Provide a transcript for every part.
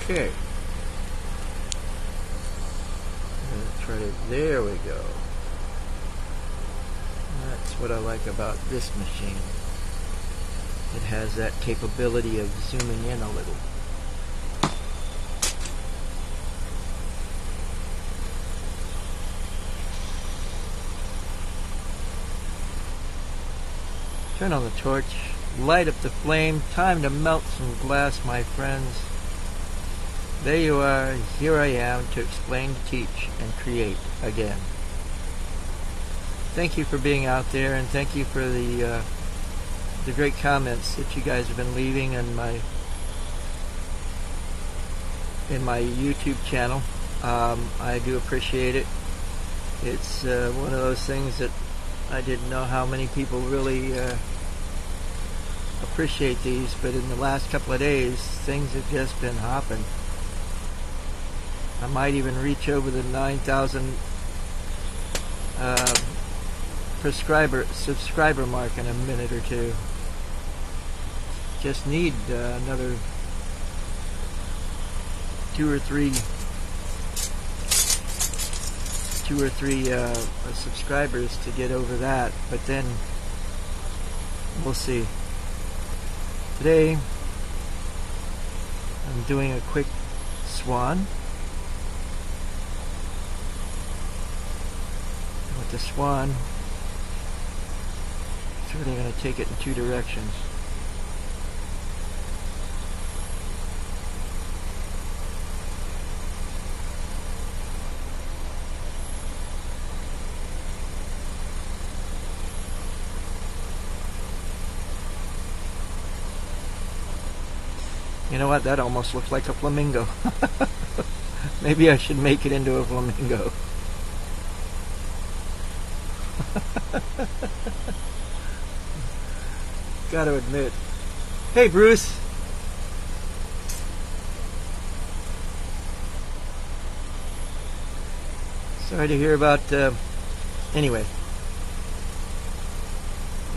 Okay. Try it. There we go. That's what I like about this machine. It has that capability of zooming in a little. Turn on the torch, light up the flame. Time to melt some glass, my friends. There you are. Here I am to explain, to teach, and create again. Thank you for being out there, and thank you for the great comments that you guys have been leaving in my YouTube channel. I do appreciate it. It's one of those things that I didn't know how many people really appreciate these, but in the last couple of days, things have just been hopping. I might even reach over the 9,000 subscriber mark in a minute or two. Just need another 2 or 3 subscribers to get over that, but then we'll see. Today I'm doing a quick swan. With the swan, it's really going to take it in 2 directions. You know what? That almost looks like a flamingo. Maybe I should make it into a flamingo. Gotta admit. Hey, Bruce. Sorry to hear about. Anyway,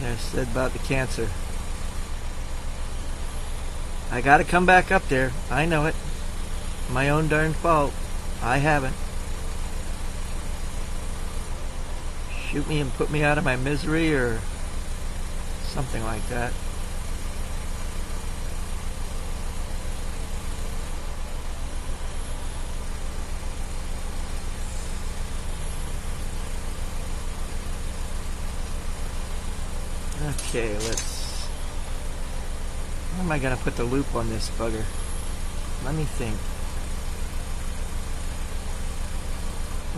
I said about the cancer. I gotta come back up there. I know it. My own darn fault. I haven't. Shoot me and put me out of my misery or something like that. Okay, where am I going to put the loop on this bugger? Let me think.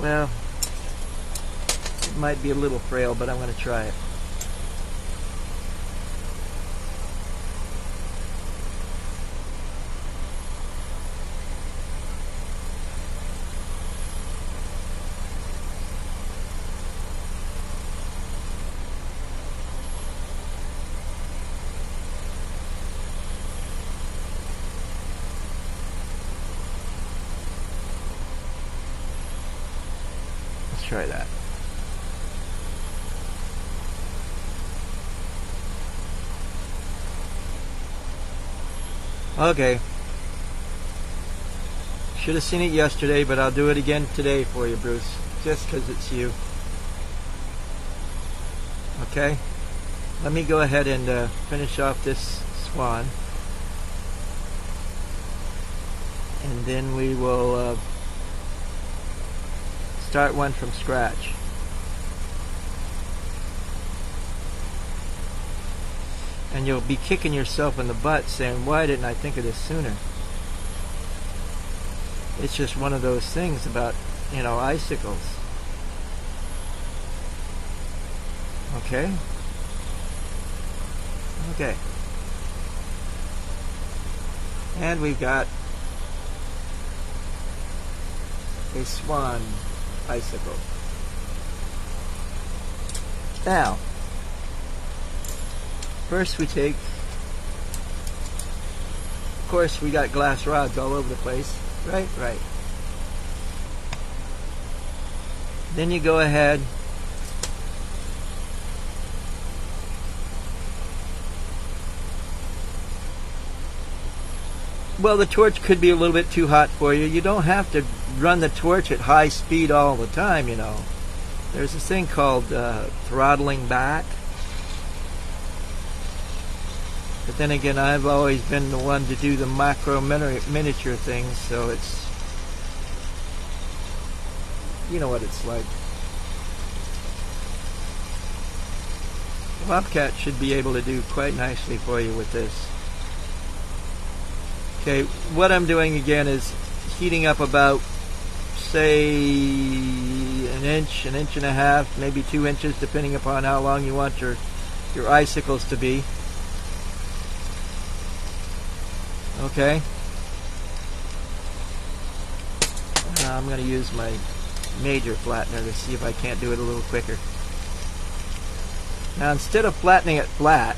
Well, it might be a little frail, but I'm going to try it. Try that. Okay. Should have seen it yesterday, but I'll do it again today for you, Bruce. Just because it's you. Okay? Let me go ahead and finish off this swan. And then we will start one from scratch. And you'll be kicking yourself in the butt saying, why didn't I think of this sooner? It's just one of those things about, icicles. Okay? Okay. And we've got a swan icicle. Now, first we take, of course we got glass rods all over the place, right? Right. Then you go ahead well, the torch could be a little bit too hot for you. You don't have to run the torch at high speed all the time, you know. There's this thing called throttling back. But then again, I've always been the one to do the macro miniature things, so it's, you know what it's like. The Bobcat should be able to do quite nicely for you with this. Okay, what I'm doing again is heating up about, say, an inch and a half, maybe 2 inches, depending upon how long you want your icicles to be. Okay. I'm going to use my major flattener to see if I can't do it a little quicker. Now, instead of flattening it flat,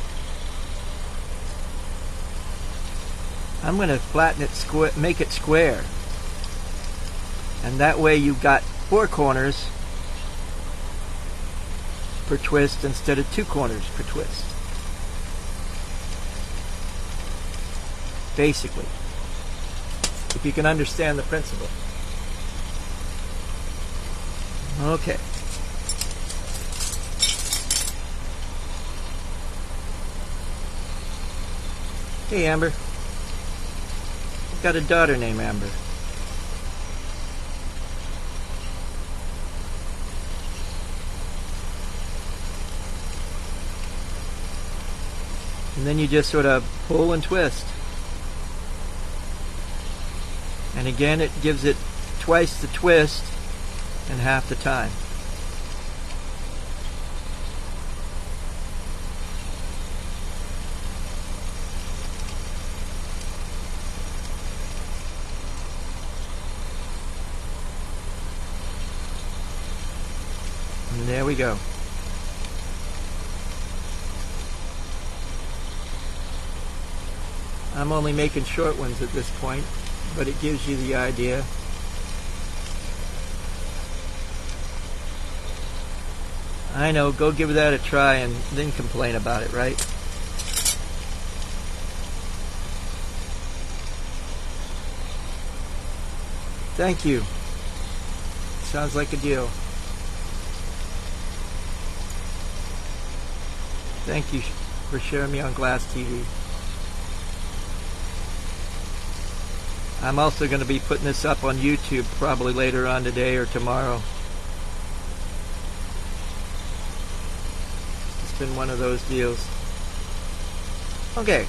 I'm going to flatten it square, make it square. And that way you've got 4 corners per twist instead of 2 corners per twist. Basically, if you can understand the principle. Okay. Hey, Amber. I've got a daughter named Amber. And then you just sort of pull and twist. And again, it gives it twice the twist in half the time. And there we go. I'm only making short ones at this point, but it gives you the idea. I know, go give that a try and then complain about it, right? Thank you. Sounds like a deal. Thank you for sharing me on Glass TV. I'm also going to be putting this up on YouTube probably later on today or tomorrow. It's been one of those deals. Okay.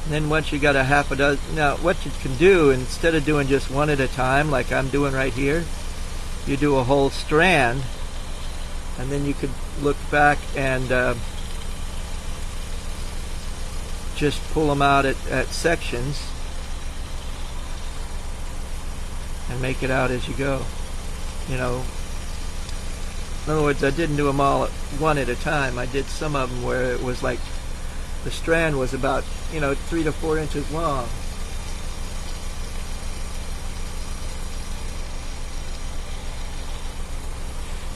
And then once you got a half a dozen, now what you can do, instead of doing just one at a time like I'm doing right here, you do a whole strand, and then you could look back and just pull them out at sections and make it out as you go. You know, in other words, I didn't do them all one at a time. I did some of them where it was like the strand was about, 3 to 4 inches long.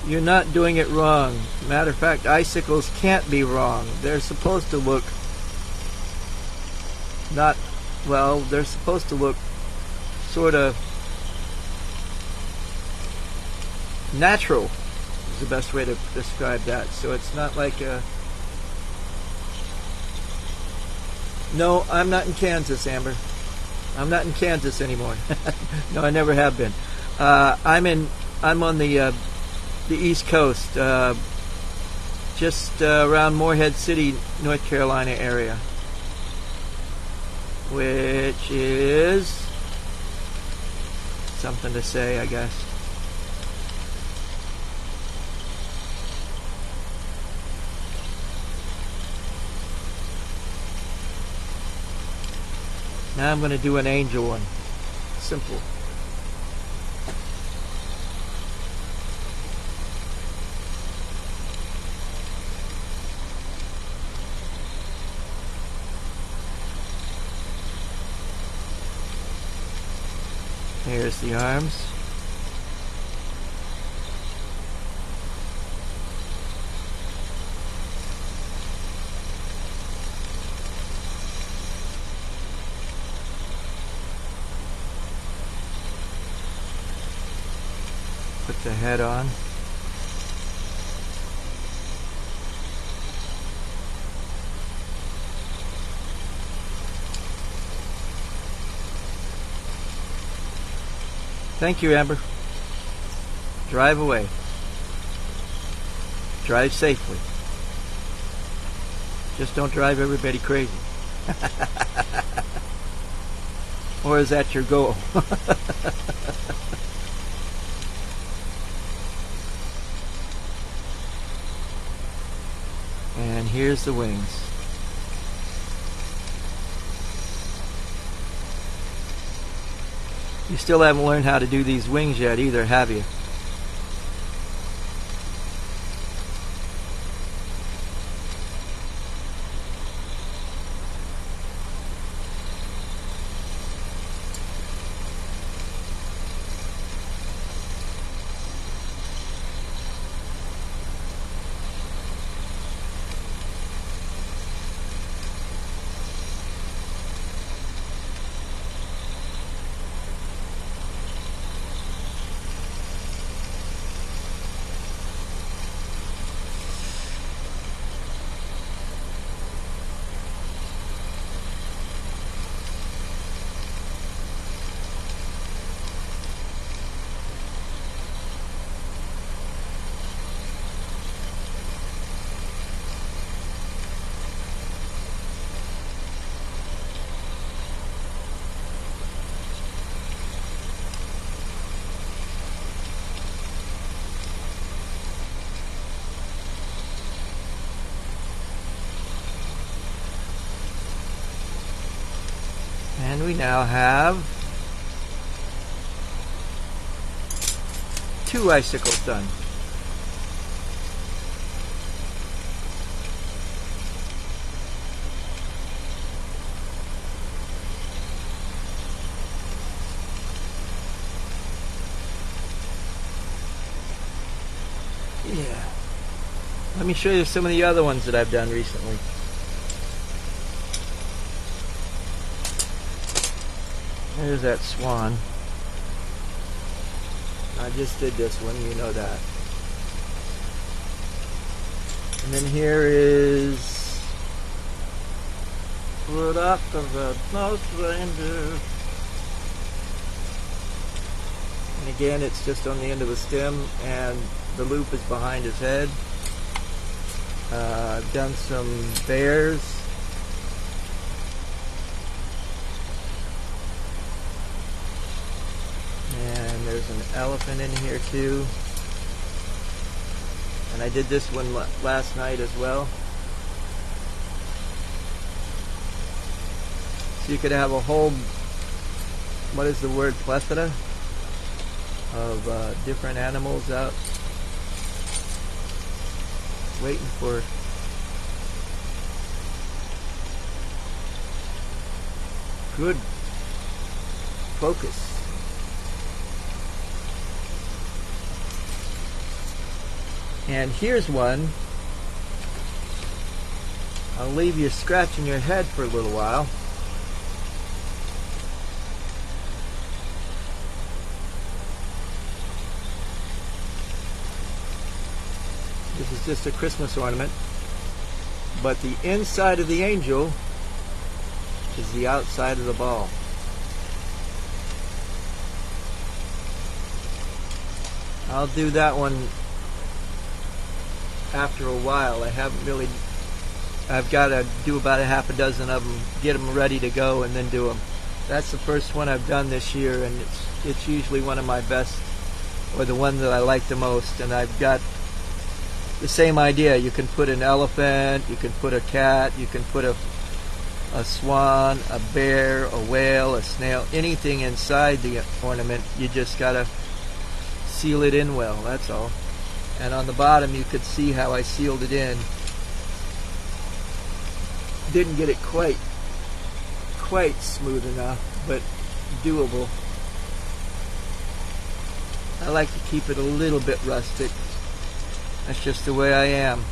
You're not doing it wrong. Matter of fact, icicles can't be wrong. They're supposed to look they're supposed to look sort of natural is the best way to describe that. So it's not like a... No, I'm not in Kansas, Amber. I'm not in Kansas anymore. No, I never have been. I'm on the East Coast, just around Morehead City, North Carolina area, which is something to say, I guess. Now I'm going to do an angel one. Simple. Here's the arms. put the head on. Thank you, Amber. Drive away. Drive safely. Just don't drive everybody crazy. Or is that your goal? And here's the wings. You still haven't learned how to do these wings yet either, have you? And we now have 2 icicles done. Yeah. Let me show you some of the other ones that I've done recently. There's that swan. I just did this one, you know that. And then here is Rudolph the Nose Reindeer. And again, it's just on the end of a stem, and the loop is behind his head. I've done some bears. And there's an elephant in here too. And I did this one last night as well. So you could have a whole, what is the word, plethora of different animals out waiting for good focus. And here's one. I'll leave you scratching your head for a little while. This is just a Christmas ornament, but the inside of the angel is the outside of the ball. I'll do that one after a while. I've got to do about a half a dozen of them, get them ready to go, and then do them. That's the first one I've done this year, and it's usually one of my best, or the one that I like the most. And I've got the same idea. You can put an elephant, you can put a cat, you can put a swan, a bear, a whale, a snail, anything inside the ornament. You just gotta seal it in well, that's all. And on the bottom you could see how I sealed it in. Didn't get it quite smooth enough, but doable. I like to keep it a little bit rustic. That's just the way I am.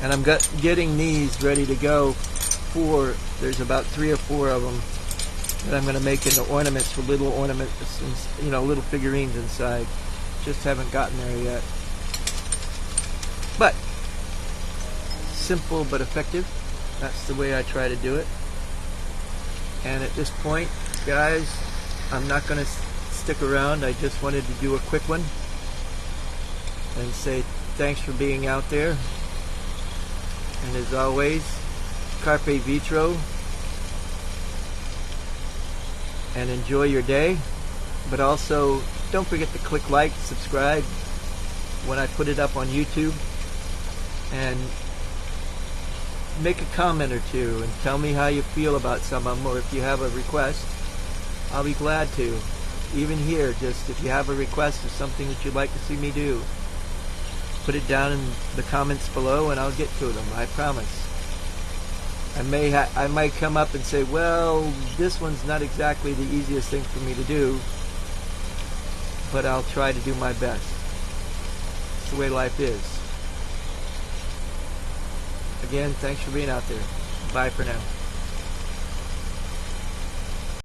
And I'm getting these ready to go for, there's about 3 or 4 of them that I'm going to make into ornaments for little ornaments, little figurines inside. just haven't gotten there yet. But simple but effective. That's the way I try to do it. And at this point, guys, I'm not going to stick around. I just wanted to do a quick one and say thanks for being out there. And as always, carpe vitro, and enjoy your day. But also, don't forget to click like, subscribe when I put it up on YouTube, and make a comment or two and tell me how you feel about some of them, or if you have a request, I'll be glad to. Even here, just if you have a request of something that you'd like to see me do, put it down in the comments below and I'll get to them, I promise. I might come up and say, well, this one's not exactly the easiest thing for me to do, but I'll try to do my best. It's the way life is. Again, thanks for being out there. Bye for now.